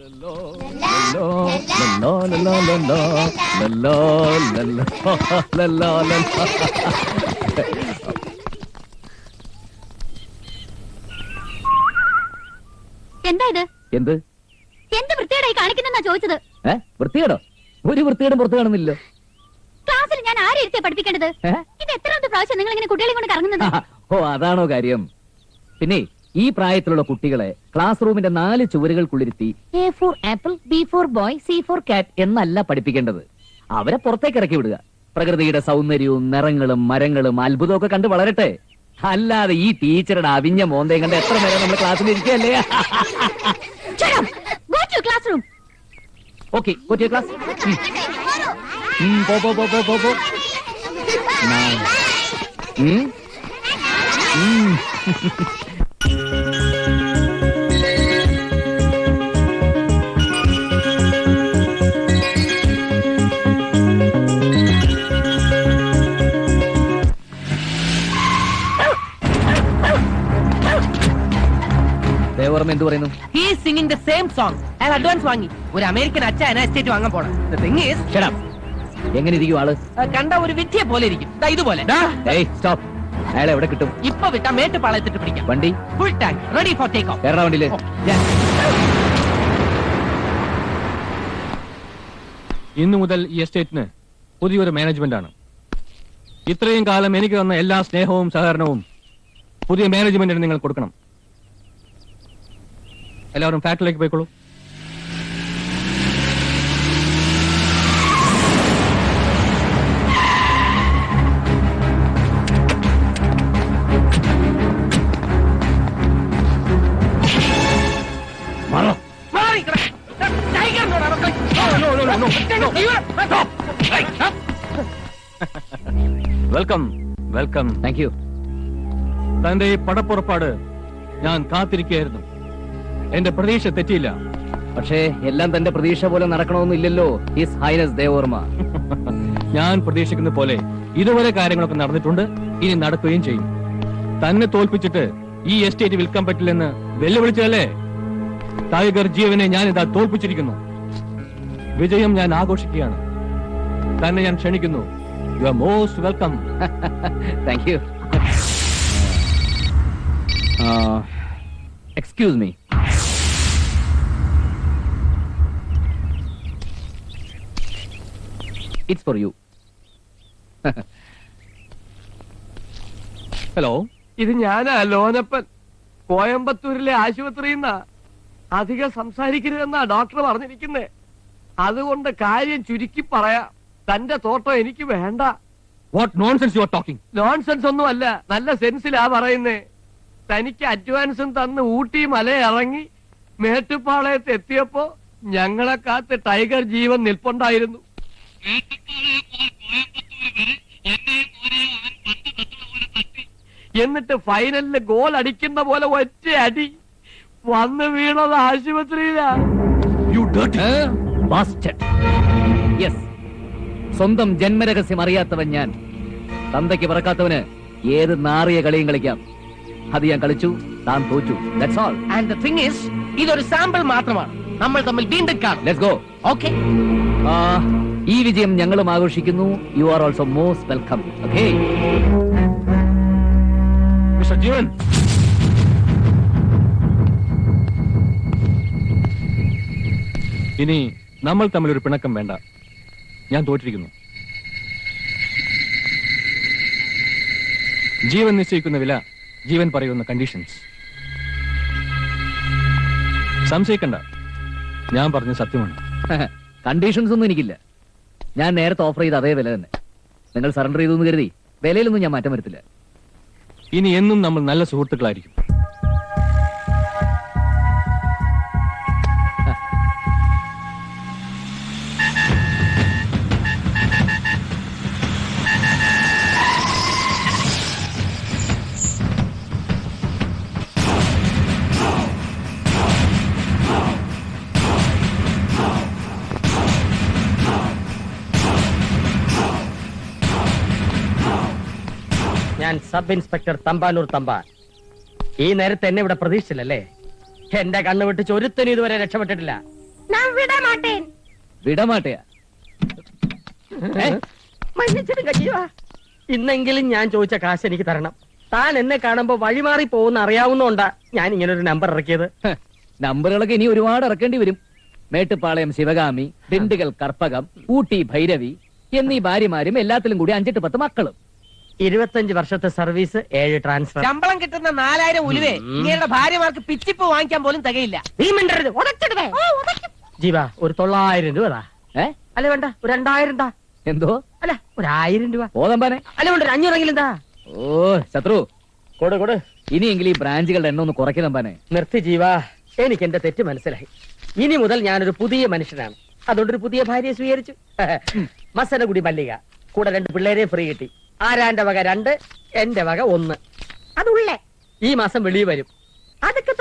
എന്താ ഇത്? എന്ത് എന്ത് വൃത്തികേടായി കാണിക്കുന്നെന്നാ ചോദിച്ചത്. വൃത്തികേടോ? ഒരു വൃത്തികേടും പുറത്ത് കാണുന്നില്ലല്ലോ. ക്ലാസ്സിൽ ഞാൻ ആരെ ഇരുത്തിയാ പഠിപ്പിക്കേണ്ടത്? ഇത് എത്രാമത്തെ പ്രാവശ്യം നിങ്ങൾ ഇങ്ങനെ കുട്ടികളെ കൊണ്ട് കറങ്ങുന്നത്? ഓ, അതാണോ കാര്യം? പിന്നെ ഈ പ്രായത്തിലുള്ള കുട്ടികളെ ക്ലാസ് റൂമിന്റെ 4 ചുവരുകൾക്കുള്ളിരുത്തി A for apple, B for boy, C for cat എന്നല്ല പഠിപ്പിക്കേണ്ടത്. അവരെ പുറത്തേക്ക് ഇറക്കി വിടുക. പ്രകൃതിയുടെ സൗന്ദര്യവും നിറങ്ങളും മരങ്ങളും അത്ഭുതവും ഒക്കെ കണ്ട് വളരട്ടെ. അല്ലാതെ ഈ ടീച്ചറുടെ അവിഞ്ഞ മോന്തയും കണ്ട് എത്ര നേരം നമ്മൾ ക്ലാസ്സിൽ ഇരിക്കുകയല്ലേ? ഓക്കെ, ക്ലാസ് പോ. ദേവർമ്മ എന്ത് പറയുന്നു? He is singing the same song. അയാൾ അഡ്വാൻസ് വാങ്ങി. ഒരു അമേരിക്കൻ അച്ഛൻ എസ്റ്റേറ്റ് വാങ്ങാൻ പോണം. The thing is, എങ്ങനെ ഇരിക്കും ആള്? കണ്ട ഒരു വിദ്യയെ പോലെ ഇരിക്കും. ഇതുപോലെ. സ്റ്റോപ്പ്. അയാളെ എവിടെ കിട്ടും? ഇപ്പൊ വിട്ടാ മേട്ടുപാളയത്തിട്ട് പിടിക്കാം. വണ്ടി full tank, ready for take off. Kerala വണ്ടിയില്. ഇന്നു മുതൽ ഈ എസ്റ്റേറ്റിന് പുതിയൊരു മാനേജ്മെന്റ് ആണ്. ഇത്രയും കാലം എനിക്ക് തന്ന എല്ലാ സ്നേഹവും സഹകരണവും പുതിയ മാനേജ്മെന്റിന് നിങ്ങൾ കൊടുക്കണം. എല്ലാവരും ഫാക്ടറിയിലേക്ക് പോയിക്കോളൂ. Welcome welcome. Thank you. തന്റെ ഈ പടപ്പുറപ്പാട് ഞാൻ കാത്തിരിക്കുകയായിരുന്നു. എന്റെ പ്രതീക്ഷ തെറ്റിയില്ല. പക്ഷേ എല്ലാം തന്റെ പ്രതീക്ഷ പോലെ നടക്കണമെന്നില്ലല്ലോ ഹിസ് ഹൈനസ് ദേവർമ്മ. ഞാൻ പ്രതീക്ഷിക്കുന്ന പോലെ ഇതുവരെ കാര്യങ്ങളൊക്കെ നടന്നിട്ടുണ്ട്, ഇനി നടക്കുകയും ചെയ്യും. തന്നെ തോൽപ്പിച്ചിട്ട് ഈ എസ്റ്റേറ്റ് വിൽക്കാൻ പറ്റില്ലെന്ന് വെല്ലുവിളിച്ചല്ലേ? ടൈഗർ ജീവനെ ഞാൻ ഇതാ തോൽപ്പിച്ചിരിക്കുന്നു. വിജയം ഞാൻ ആഘോഷിക്കുകയാണ്. തന്നെ ഞാൻ ക്ഷണിക്കുന്നു. You are most welcome. Thank you. Excuse me. It's for you. Hello, ഇത് ഞാനാ ലോനപ്പൻ. കോയമ്പത്തൂരിലെ ആശുപത്രിയിൽ നിന്നാ. അധികം സംസാരിക്കരുതെന്നാ ഡോക്ടർ പറഞ്ഞിരിക്കുന്നേ. അതുകൊണ്ട് കാര്യം ചുരുക്കി പറയാം. തന്റെ തോട്ടം എനിക്ക് വേണ്ട. What nonsense you are talking? Nonsense ഒന്നും അല്ല, നല്ല സെൻസിലാ പറയുന്നേ. തനിക്ക് അഡ്വാൻസും തന്ന് ഊട്ടി മല ഇറങ്ങി മേട്ടുപ്പാളയത്ത് എത്തിയപ്പോ ഞങ്ങളെ കാത്ത് ടൈഗർ ജീവൻ നിൽപ്പുണ്ടായിരുന്നു. എന്നിട്ട് ഫൈനലില് ഗോൾ അടിക്കുന്ന പോലെ ഒറ്റ അടി. വന്ന് വീണത് ആശുപത്രിയിലാ. യെസ്, സ്വന്തം ജന്മരഹസ്യം അറിയാത്തവൻ ഞാൻ. തന്തയ്ക്ക് പറക്കാത്തവന് ഏത് നാറിയ കളിയും കളിക്കാം. അത് ഞാൻ കളിച്ചു, താൻ തോറ്റു. That's all. And the thing is, ഇതൊരു സാമ്പിൾ മാത്രമാണ്. നമ്മൾ തമ്മിൽ വീണ്ടും കാണും. Let's go. ഓക്കേ. ഈ വിജയം ഞങ്ങളും ആഘോഷിക്കുന്നു. You are also most welcome. Okay mister Jeevan, ഇനി നമ്മൾ തമ്മിൽ ഒരു പിണക്കം വേണ്ട. ഞാൻ തോറ്റിരിക്കുന്നു. ജീവൻ നിശ്ചയിക്കുന്ന വില, ജീവൻ പറയുന്ന കണ്ടീഷൻസ്. സംശയിക്കണ്ട, ഞാൻ പറഞ്ഞ സത്യമാണ്. കണ്ടീഷൻസ് ഒന്നും എനിക്കില്ല. ഞാൻ നേരത്തെ ഓഫർ ചെയ്ത അതേ വില തന്നെ. നിങ്ങൾ സറണ്ടർ ചെയ്തു എന്ന് കരുതി വിലയിലൊന്നും ഞാൻ മാറ്റം വരുത്തില്ല. ഇനി എന്നും നമ്മൾ നല്ല സുഹൃത്തുക്കളായിരിക്കും. ഞാൻ സബ് ഇൻസ്പെക്ടർ തമ്പാനൂർ തമ്പാൻ. ഈ നേരത്തെ എന്നെ ഇവിടെ പ്രതീക്ഷിച്ചില്ലല്ലേ? എന്റെ കണ്ണു വെട്ടിച്ച് ഒരുത്തനും ഇതുവരെ രക്ഷപ്പെട്ടിട്ടില്ല. ഞാൻ വിടമാട്ടേൻ. വിടമാട്ടയാ? ഏ? മன்னிച്ചിടുക ജീവ. ഇന്നെങ്കിലും ഞാൻ ചോദിച്ച കാശ് എനിക്ക് തരണം. താൻ എന്നെ കാണുമ്പോ വഴിമാറി പോകുന്ന അറിയാവുന്നോണ്ടാ ഞാൻ ഇങ്ങനെ ഒരു നമ്പർ ഇറക്കിയത്. ഹ, നമ്പറുകളൊക്കെ ഇനി ഒരുപാട് ഇറക്കേണ്ടി വരും. മേട്ടുപ്പാളയം ശിവകാമി, ദിണ്ടുകൽ കർപ്പകം, ഊട്ടി ഭൈരവി എന്നീ ഭാര്യമാരും എല്ലാത്തിലും കൂടി 5-10 മക്കളും. 25 വർഷത്തെ സർവീസ്, 7 ട്രാൻസ്ഫർ. ശമ്പളം കിട്ടുന്ന 4000 ഉലുവേ ഇങ്ങയുടെ ഭാര്യമാർക്ക് പിച്ചിപ്പ് വാങ്ങിക്കാൻ പോലും തികയില്ല. നീ മിണ്ടരുത്, ഉടച്ചിടുവേ. ജീവ, ഒരു 900 രൂപ താ. ഏ? അല്ല വേണ്ട, ഒരു 2000 താ. എന്തോ? അല്ല, ഒരു 1000 രൂപ. ഓതമ്പാനെ. അല്ല വേണ്ട, ഒരു 500 താ. ഓ ശത്രു, കൊടു കൊടു. ഇനിയെങ്കിലും ഈ ബ്രാഞ്ചുകളുടെ എണ്ണം ഒന്ന് കുറയ്ക്കുന്നമ്പാനെ. നിർത്തി ജീവ, എനിക്ക് എന്റെ തെറ്റ് മനസ്സിലായി. ഇനി മുതൽ ഞാനൊരു പുതിയ മനുഷ്യനാണ്. അതുകൊണ്ടൊരു പുതിയ ഭാര്യയെ സ്വീകരിച്ചു. മസനഗുടി മല്ലിക, കൂടെ 2 പിള്ളേരെ ഫ്രീ കിട്ടി. ആരാന്റെ വക 2, എന്റെ വക 1. അതുള്ളേ ഈ മാസം വെളിയിൽ വരും. അതൊക്കെ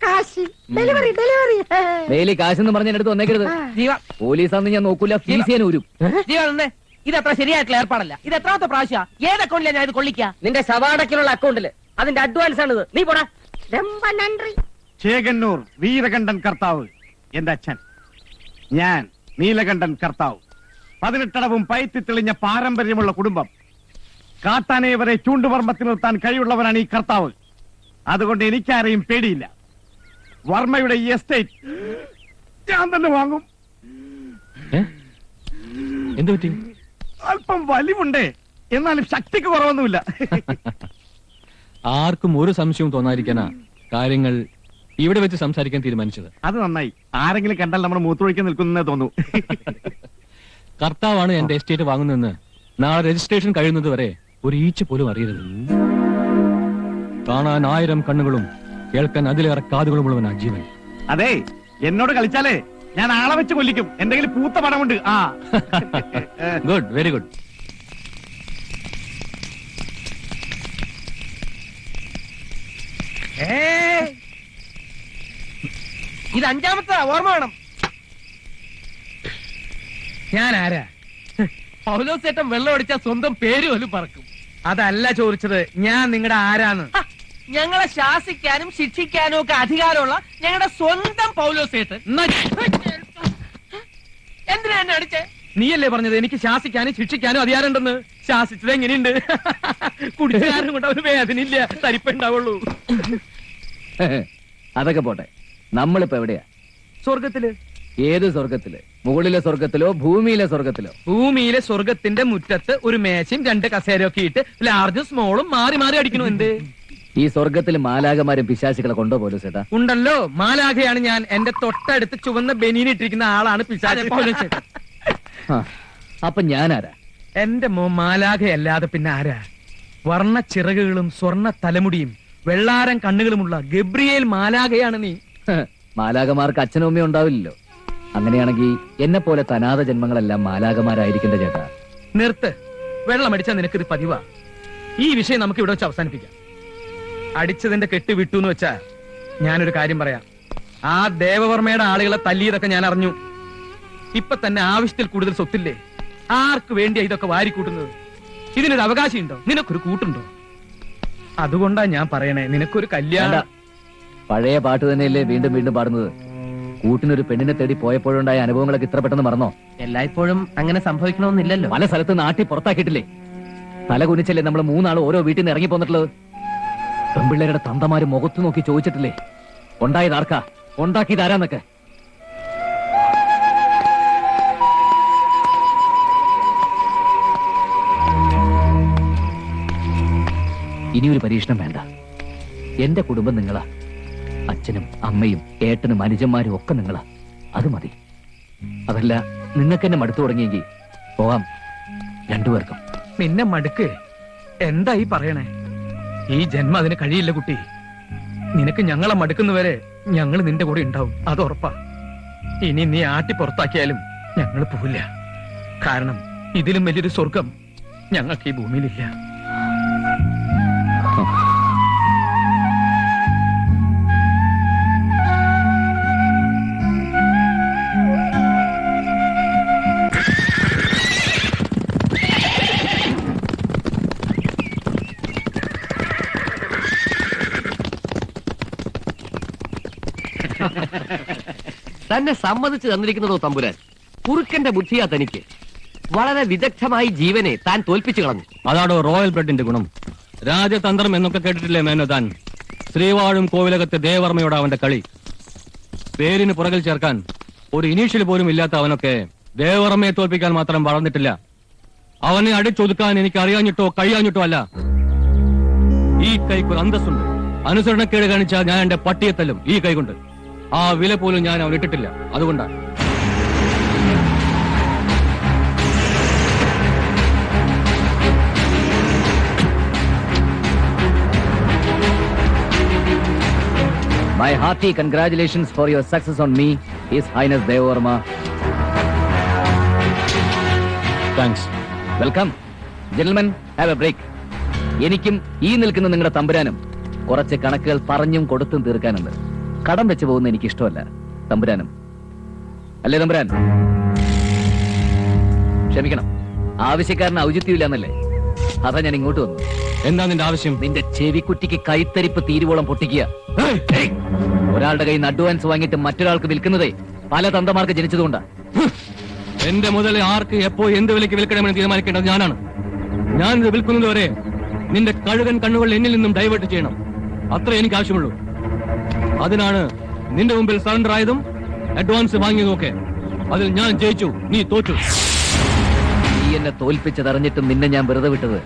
കാശ്. Delivery delivery. ഡെയിലി കാശെന്ന് പറഞ്ഞ അടുത്ത് വന്നേക്കരുത്. ജീവ പോലീസാന്ന് ഞാൻ നോക്കൂല, ഫീസ് ചെയ്യാൻ ഊരും. ജീവ നിന്നേ. ഇത് അത്ര ശരിയായിട്ടുള്ള ഏർപ്പാടല്ല. ഇത് എത്രാമത്തെ പ്രാവശ്യ? ഏത് അക്കൗണ്ടിലാണ് ഞാൻ ഇത് കൊള്ളിക്ക? നിന്റെ സവാടക്കിലുള്ള അക്കൗണ്ടില് അതിന്റെ അഡ്വാൻസ് ആണിത്. നീ പോടാ. രമ്പ നന്ദി. ചേകന്നൂർ വീരകണ്ഠൻ കർത്താവ് എന്റെ അച്ഛൻ. ഞാൻ നീലകണ്ഠൻ കർത്താവ്. 18 പയറ്റി തെളിഞ്ഞ പാരമ്പര്യമുള്ള കുടുംബം. കാട്ടാനയെ വരെ ചൂണ്ടുവർമ്മത്തിൽ നിർത്താൻ കഴിവുള്ളവനാണ് ഈ കർത്താവ്. അതുകൊണ്ട് എനിക്കാരെയും പേടിയില്ല. വർമ്മയുടെ ഈ എസ്റ്റേറ്റ് ഞാൻ തന്നെ വാങ്ങും. എന്ത് പറ്റി? അല്പം വലിവുണ്ടേ, എന്നാലും ശക്തിക്ക് കുറവൊന്നുമില്ല. ആർക്കും ഒരു സംശയവും തോന്നാതിരിക്കാനാ കാര്യങ്ങൾ ഇവിടെ വെച്ച് സംസാരിക്കാൻ തീരുമാനിച്ചത്. അത് നന്നായി. ആരെങ്കിലും കണ്ടാൽ നമ്മൾ മൂത്രമൊഴിക്കാൻ നിൽക്കുന്നേ തോന്നൂ. കർത്താവാണ് എന്റെ എസ്റ്റേറ്റ് വാങ്ങുന്നതെന്ന് നാളെ രജിസ്ട്രേഷൻ കഴിയുന്നത് വരെ ഒരു ഈച്ച പോലും അറിയരുത്. കാണാൻ 1000 കണ്ണുകളും കേൾക്കാൻ അതിലേറെ കാതുകളുമുള്ളവനാ ജീവൻ. അതെ, എന്നോട് കളിച്ചാലേ ഞാൻ ആളെ വെച്ച് കൊല്ലിക്കും. എന്തെങ്കിലും പൂത്ത പണമുണ്ട്. ആ ഗുഡ്, വെരി ഗുഡ്. ഇത് 5ാമത്തെ ഓർമ്മ വേണം. ഞാൻ ആരാ? പൗലോസേട്ടൻ വെള്ളം അടിച്ചാൽ സ്വന്തം പേര് പോലും പറക്കും. അതല്ല ചോദിച്ചത്, ഞാൻ നിങ്ങളുടെ ആരാന്ന്. ഹ, ഞങ്ങളെ ശാസിക്കാനും ശിക്ഷിക്കാനും ഒക്കെ അധികാരമുള്ള ഞങ്ങളുടെ സ്വന്തം പൗലോസേട്ടൻ. എന്തിനാ എന്നെ അടിച്ചേ? നീയല്ലേ പറഞ്ഞത് എനിക്ക് ശാസിക്കാനും ശിക്ഷിക്കാനും അധികാരമുണ്ടെന്ന്? ശാസിച്ചത് എങ്ങനെയുണ്ട്? കുടിച്ചുകാരനും കൊണ്ട് അവന് വേദനയില്ല, തരിപ്പുണ്ടാവുള്ളൂ. അതൊക്കെ പോട്ടെ, നമ്മളിപ്പോ എവിടെയാ? സ്വർഗത്തില്. ഏത് സ്വർഗത്തില്? മുകളിലെ സ്വർഗത്തിലോ ഭൂമിയിലെ സ്വർഗത്തിലോ? ഭൂമിയിലെ സ്വർഗത്തിന്റെ മുറ്റത്ത് ഒരു മേശയും 2 കസേരയൊക്കെ ഇട്ട് ലാർജും സ്മോളും മാറി മാറി അടിക്കണു. എന്ത്? ഈ സ്വർഗത്തിൽ മാലാകമാരും പിശാചുകളെ കൊണ്ടോ പോലും ചേട്ടാ? ഉണ്ടല്ലോ, മാലാഖയാണ് ഞാൻ. എന്റെ തൊട്ടടുത്ത് ചുവന്ന ബനീൻ ഇട്ടിരിക്കുന്ന ആളാണ് പിശാച്. അപ്പൊ ഞാനാരാ? എന്റെ മാലാഖയല്ലാതെ പിന്നെ ആരാ? വർണ്ണ ചിറകുകളും സ്വർണ്ണ തലമുടിയും വെള്ളാരം കണ്ണുകളുമുള്ള ഗബ്രിയേൽ മാലാഖയാണ് നീ. മാലാകമാർക്ക് അച്ഛനും അമ്മയും ഉണ്ടാവില്ലല്ലോ. അങ്ങനെയാണെങ്കിൽ എന്നെ പോലെ അനാഥ ജന്മങ്ങളെല്ലാം മാലാകമാരായിരിക്കണ്ട ചേട്ടാ. നിർത്ത്. വെള്ളമടിച്ചാൽ നിനക്കിത് പതിവാ. ഈ വിഷയം നമുക്ക് ഇവിടെ വെച്ച് അവസാനിപ്പിക്കാം. അടിച്ചതിന്റെ കെട്ട് വിട്ടു എന്ന് വെച്ചാ ഞാനൊരു കാര്യം പറയാം. ആ ദേവവർമ്മയുടെ ആളുകളെ തല്ലിയതൊക്കെ ഞാൻ അറിഞ്ഞു. ഇപ്പൊ തന്നെ ആവശ്യത്തിൽ കൂടുതൽ സ്വത്തില്ലേ? ആർക്ക് വേണ്ടിയാ ഇതൊക്കെ വാരിക്കൂട്ടുന്നത്? ഇതിനൊരു അവകാശമുണ്ടോ? നിനക്കൊരു കൂട്ടുണ്ടോ? അതുകൊണ്ടാ ഞാൻ പറയണേ, നിനക്കൊരു കല്യാണം. പഴയ പാട്ട് തന്നെയല്ലേ വീണ്ടും വീണ്ടും പാടുന്നത്? കൂട്ടിനൊരു പെണ്ണിനെ തേടി പോയപ്പോഴുണ്ടായ അനുഭവങ്ങളൊക്കെ ഇത്ര പെട്ടെന്ന് മറന്നോ? എല്ലായ്പ്പോഴും അങ്ങനെ സംഭവിക്കണമെന്നില്ലല്ലോ. പല സ്ഥലത്ത് നാട്ടി പുറത്താക്കിയിട്ടില്ലേ? തല കുനിച്ചല്ലേ നമ്മൾ 3 ആൾ ഓരോ വീട്ടിൽ നിന്ന് ഇറങ്ങി പോന്നിട്ടുള്ളത്? പെൺപിള്ളേരുടെ തന്തമാര് മുഖത്ത് നോക്കി ചോദിച്ചിട്ടില്ലേ ഉണ്ടായത് ആർക്കാ, ഉണ്ടാക്കിയത് ആരാന്നൊക്കെ? ഇനിയൊരു പരീക്ഷണം വേണ്ട. എന്റെ കുടുംബം നിങ്ങളാ. അച്ഛനും അമ്മയും ഏട്ടനും അനുജന്മാരും ഒക്കെ നിങ്ങളാ. അത് മതി. അതല്ല, നിങ്ങൾക്ക് എന്നെ മടുത്തു തുടങ്ങിയെങ്കിൽ പോകാം 2 പേർക്കും. നിന്നെ മടുക്ക്? എന്താ ഈ പറയണേ? ഈ ജന്മം അതിന് കഴിയില്ല കുട്ടി. നിനക്ക് ഞങ്ങളെ മടുക്കുന്നവരെ ഞങ്ങൾ നിന്റെ കൂടെ ഉണ്ടാവും, അത് ഉറപ്പാ. ഇനി നീ ആട്ടി പുറത്താക്കിയാലും ഞങ്ങൾ പോവില്ല. കാരണം ഇതിലും വലിയൊരു സ്വർഗം ഞങ്ങൾക്ക് ഈ ഭൂമിയിലില്ല. തന്നെ സമ്മതിച്ചു തന്നിരിക്കുന്നതോ തമ്പുരാൻ. കുറുക്കന്റെ ബുദ്ധിയാ തനിക്ക്. വളരെ വിദഗ്ധമായി ജീവനെ താൻ തോൽപ്പിച്ചു കളഞ്ഞു. അതാണോ റോയൽ ബ്ലഡിന്റെ ഗുണം? രാജതന്ത്രം എന്നൊക്കെ കേട്ടിട്ടില്ലേ മേനോ താൻ? ശ്രീവാഴും കോവിലകത്തെ ദേവർമ്മയോട് അവന്റെ കളി. പേരിന് പുറകിൽ ചേർക്കാൻ ഒരു ഇനീഷ്യൽ പോലും ഇല്ലാത്ത അവനൊക്കെ ദേവർമ്മയെ തോൽപ്പിക്കാൻ മാത്രം വളർന്നിട്ടില്ല. അവനെ അടിച്ചൊതുക്കാൻ എനിക്ക് അറിയാഞ്ഞിട്ടോ കഴിയാഞ്ഞിട്ടോ അല്ല. ഈ കൈക്കൊരു അന്തസ്സുണ്ട്. അനുസരണക്കേട് കാണിച്ചാൽ ഞാൻ എന്റെ പട്ടിയെത്തല്ലും ഈ കൈകൊണ്ട്. ആ വില പോലും ഞാൻ അവൻ ഇട്ടിട്ടില്ല. അതുകൊണ്ടാണ് My hearty congratulations for your success on me, His Highness Devarma. Thanks. Welcome. Gentlemen, have a break. എനിക്കും ഈ നിൽക്കുന്ന നിങ്ങളുടെ തമ്പുരാനും കുറച്ച് കണക്കുകൾ പറഞ്ഞും കൊടുത്തും തീർക്കാനുണ്ട്. കടം വെച്ച് പോകുന്ന എനിക്ക് ഇഷ്ടമല്ല. തമ്പുരാനും അല്ലേ തമ്പുരാൻ? ക്ഷമിക്കണം, ആവശ്യക്കാരന് ഔചിത്യമില്ല എന്നല്ലേ? അതാ ഞാൻ ഇങ്ങോട്ട് വന്നു. എന്താ നിന്റെ ആവശ്യം? നിന്റെ ചെവിക്കുറ്റിക്ക് കൈത്തരിപ്പ് തീരുവോളം പൊട്ടിക്കുക. ഒരാളുടെ കയ്യിൽ നിന്ന് അഡ്വാൻസ് വാങ്ങിയിട്ട് മറ്റൊരാൾക്ക് വിൽക്കുന്നതേ പല തന്തമാർക്ക് ജനിച്ചതുകൊണ്ടാ. എന്റെ മുതൽ ആർക്ക് എപ്പോ എന്ത് വിലയ്ക്ക് വിൽക്കണമെന്ന് തീരുമാനിക്കേണ്ടത് ഞാനാണ്. ഞാൻ ഇത് വിൽക്കുന്നത് വരെ നിന്റെ കഴുകൻ കണ്ണുകൾ എന്നിൽ നിന്നും ഡൈവേർട്ട് ചെയ്യണം. അത്രേ എനിക്ക് ആവശ്യമുള്ളൂ. അതിനാണ് നിന്റെ മുമ്പിൽ സറണ്ടർ ആയതും അഡ്വാൻസ് വാങ്ങിയതുമൊക്കെ. അതിൽ ഞാൻ ജയിച്ചു, നീ തോറ്റു. നീ എന്നെ തോൽപ്പിച്ചതറിഞ്ഞിട്ടും നിന്നെ ഞാൻ വെറുതെ വിട്ടത്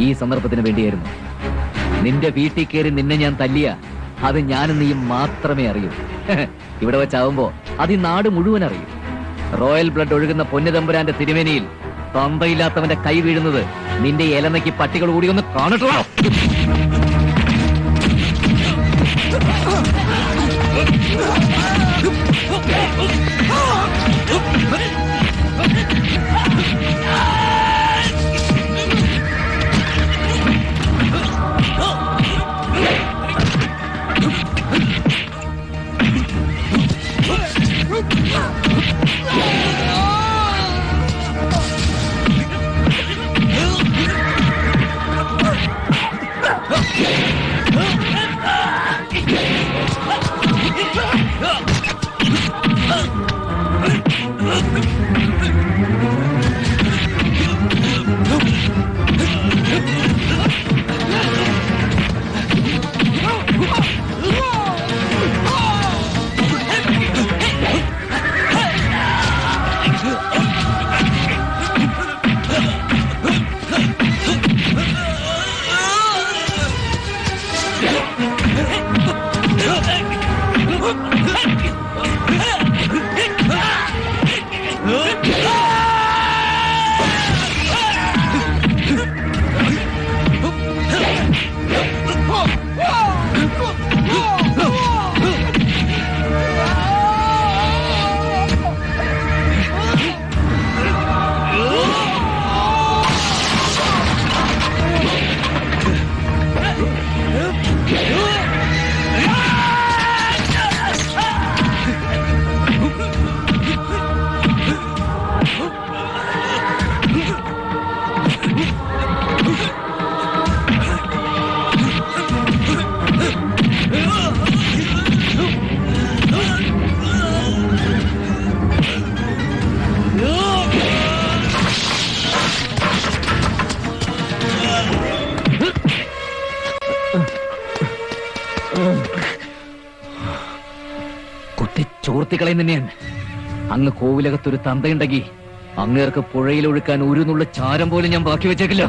ഈ സന്ദർഭത്തിന് വേണ്ടിയായിരുന്നു. നിന്റെ വീട്ടിൽ കയറി നിന്നെ ഞാൻ തല്ലിയ അത് ഞാനും നീയും മാത്രമേ അറിയൂ. ഇവിടെ വെച്ചാവുമ്പോ അത് ഈ നാട് മുഴുവൻ അറിയും. റോയൽ ബ്ലഡ് ഒഴുകുന്ന പൊന്നുതമ്പുരാന്റെ തിരുമേനിയിൽ തന്തയില്ലാത്തവന്റെ കൈ വീഴുന്നത് നിന്റെ ഇലനയ്ക്ക് പട്ടികൾ കൂടി ഒന്ന് കാണട്ടോ. ചോർത്തിക്കളയും തന്നെയാണ്. അങ്ങ് കോവിലകത്തൊരു തന്തയുണ്ടെങ്കിൽ അങ്ങേർക്ക് പുഴയിലൊഴുക്കാൻ ഒരു നുള്ള ചാരം പോലും ഞാൻ ബാക്കി വെച്ചേക്കില്ല.